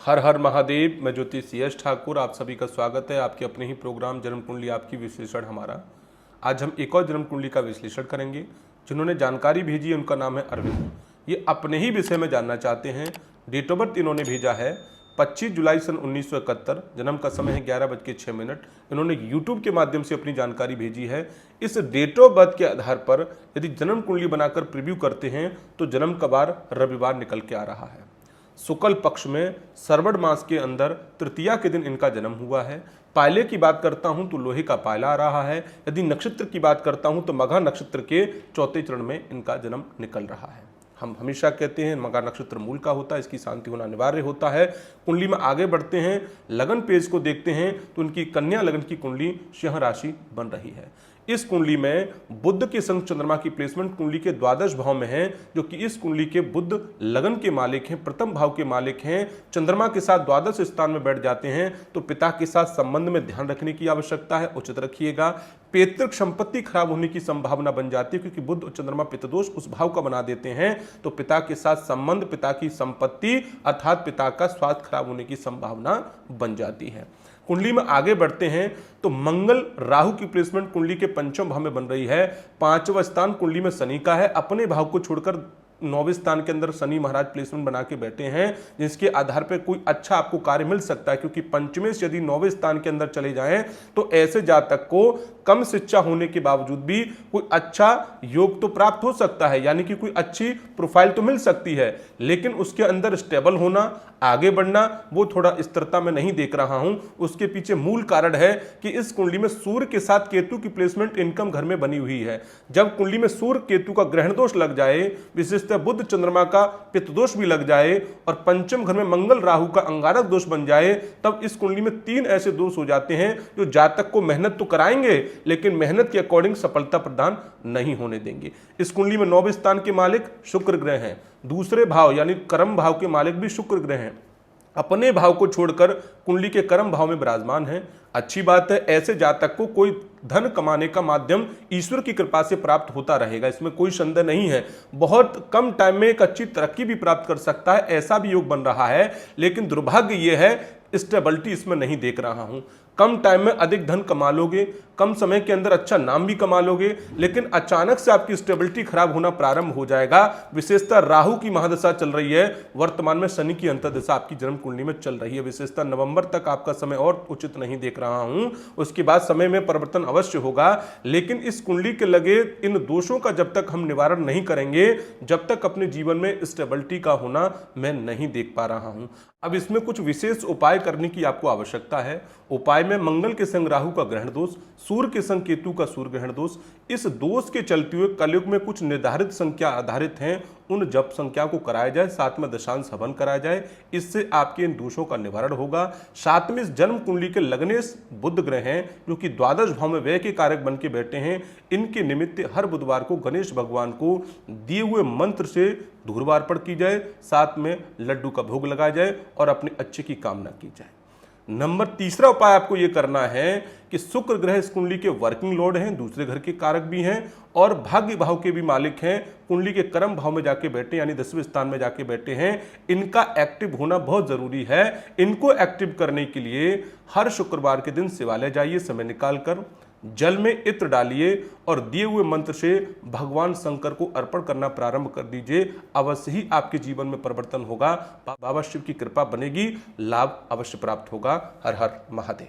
हर हर महादेव। मैं ज्योतिष CS ठाकुर, आप सभी का स्वागत है आपके अपने ही प्रोग्राम जन्म कुंडली आपकी विश्लेषण हमारा। आज हम एक और जन्म कुंडली का विश्लेषण करेंगे। जिन्होंने जानकारी भेजी है उनका नाम है अरविंद। ये अपने ही विषय में जानना चाहते हैं। डेट ऑफ बर्थ इन्होंने भेजा है 25 जुलाई सन 1971। जन्म का समय है 11:06। इन्होंने YouTube के माध्यम से अपनी जानकारी भेजी है। इस डेट ऑफ बर्थ के आधार पर यदि जन्म कुंडली बनाकर प्रीव्यू करते हैं तो जन्म का वार रविवार निकल के आ रहा है। शुक्ल पक्ष में श्रवण मास के अंदर तृतीया के दिन इनका जन्म हुआ है। पायले की बात करता हूं तो लोहे का पायला आ रहा है। यदि नक्षत्र की बात करता हूं तो मघा नक्षत्र के चौथे चरण में इनका जन्म निकल रहा है। हम हमेशा कहते हैं मघा नक्षत्र मूल का होता है, इसकी शांति होना अनिवार्य होता है। कुंडली में आगे बढ़ते हैं, लगन पेज को देखते हैं तो उनकी कन्या लगन की कुंडली सिंह राशि बन रही है। इस कुंडली में बुध के संग चंद्रमा की प्लेसमेंट कुंडली के द्वादश भाव में है, जो कि इस कुंडली के बुध लगन के मालिक हैं, प्रथम भाव के मालिक हैं। चंद्रमा के साथ द्वादश स्थान में बैठ जाते हैं तो पिता के साथ संबंध में ध्यान रखने की आवश्यकता है, उचित रखिएगा। पैतृक संपत्ति खराब होने की संभावना बन जाती है क्योंकि बुध और चंद्रमा पितृदोष उस भाव का बना देते हैं, तो पिता के साथ संबंध, पिता की संपत्ति अर्थात पिता का स्वास्थ्य खराब होने की संभावना बन जाती है। कुंडली में आगे बढ़ते हैं तो मंगल राहु की प्लेसमेंट कुंडली के पंचम भाव में बन रही है। पांचवा स्थान कुंडली में शनि का है। अपने भाव को छोड़कर 9वें स्थान के अंदर शनि महाराज प्लेसमेंट बना के बैठे हैं, जिसके आधार पर कोई अच्छा आपको कार्य मिल सकता है, क्योंकि पंचमें से यदि 9वें स्थान के अंदर चले जाएं तो ऐसे जातक को कम शिक्षा होने के बावजूद भी कोई अच्छा योग तो प्राप्त हो सकता है, यानी कि कोई अच्छी प्रोफाइल तो मिल सकती है, लेकिन उसके अंदर स्टेबल होना, आगे बढ़ना, वो थोड़ा स्थिरता में नहीं देख रहा हूं। उसके पीछे मूल कारण है कि इस कुंडली में सूर्य के साथ केतु की प्लेसमेंट इनकम घर में बनी हुई है। जब कुंडली में सूर्य केतु का ग्रहण दोष लग जाए, विशेषतः बुध चंद्रमा का पित्त दोष भी लग जाए और पंचम घर में मंगल राहु का अंगारक दोष बन जाए, तब इस कुंडली में 3 ऐसे दोष हो जाते हैं जो जातक को मेहनत तो कराएंगे लेकिन मेहनत के अकॉर्डिंग सफलता प्रदान नहीं होने देंगे। इस कुंडली में 9वें स्थान के मालिक शुक्र ग्रह हैं। दूसरे भाव यानी कर्म भाव के मालिक भी शुक्र ग्रह हैं। अपने भाव को छोड़कर कुंडली के कर्म भाव में विराजमान है। अच्छी बात है, ऐसे जातक को कोई धन कमाने का माध्यम ईश्वर की कृपा से प्राप्त होता रहेगा, इसमें कोई संदेह नहीं है। बहुत कम टाइम में एक अच्छी तरक्की भी प्राप्त कर सकता है, ऐसा भी योग बन रहा है। लेकिन दुर्भाग्य यह है स्टेबिलिटी इसमें नहीं देख रहा हूं। कम टाइम में अधिक धन कमा लोगे, कम समय के अंदर अच्छा नाम भी कमा लोगे, लेकिन अचानक से आपकी स्टेबिलिटी खराब होना प्रारंभ हो जाएगा। विशेषतः राहु की महादशा चल रही है, वर्तमान में शनि की अंतर्दशा आपकी जन्म कुंडली में चल रही है। विशेषतः नवंबर तक आपका समय और उचित नहीं देख रहा हूं, उसके बाद समय में परिवर्तन अवश्य होगा। लेकिन इस कुंडली के लगे इन दोषों का जब तक हम निवारण नहीं करेंगे, जब तक अपने जीवन में स्टेबिलिटी का होना मैं नहीं देख पा रहा हूं। अब इसमें कुछ विशेष उपाय करने की आपको आवश्यकता है। उपाय में मंगल के संग राहु का ग्रहण दोष, सूर्य के संग केतु का सूर्य ग्रहण दोष, इस दोष के चलते हुए कलयुग में कुछ निर्धारित संख्या आधारित हैं, उन जप संख्या को कराया जाए, साथ में दशांश हवन कराया जाए, इससे आपके इन दोषों का निवारण होगा। साथ में इस जन्म कुंडली के लगनेश बुध ग्रह हैं जो कि द्वादश भाव में व्यय के कारक बन के बैठे हैं। इनके निमित्त हर बुधवार को गणेश भगवान को दिए हुए मंत्र से धूर्व अर्पण की जाए, साथ में लड्डू का भोग लगाया जाए और अपने अच्छे की कामना की जाए। नंबर तीसरा उपाय आपको यह करना है कि शुक्र ग्रह इस कुंडली के वर्किंग लॉर्ड हैं, दूसरे घर के कारक भी हैं और भाग्य भाव के भी मालिक हैं। कुंडली के कर्म भाव में जाके बैठे यानी 10वें स्थान में जाके बैठे हैं। इनका एक्टिव होना बहुत जरूरी है। इनको एक्टिव करने के लिए हर शुक्रवार के दिन शिवालय जाइए, समय निकालकर जल में इत्र डालिए और दिए हुए मंत्र से भगवान शंकर को अर्पण करना प्रारंभ कर दीजिए। अवश्य ही आपके जीवन में परिवर्तन होगा, बाबा शिव की कृपा बनेगी, लाभ अवश्य प्राप्त होगा। हर हर महादेव।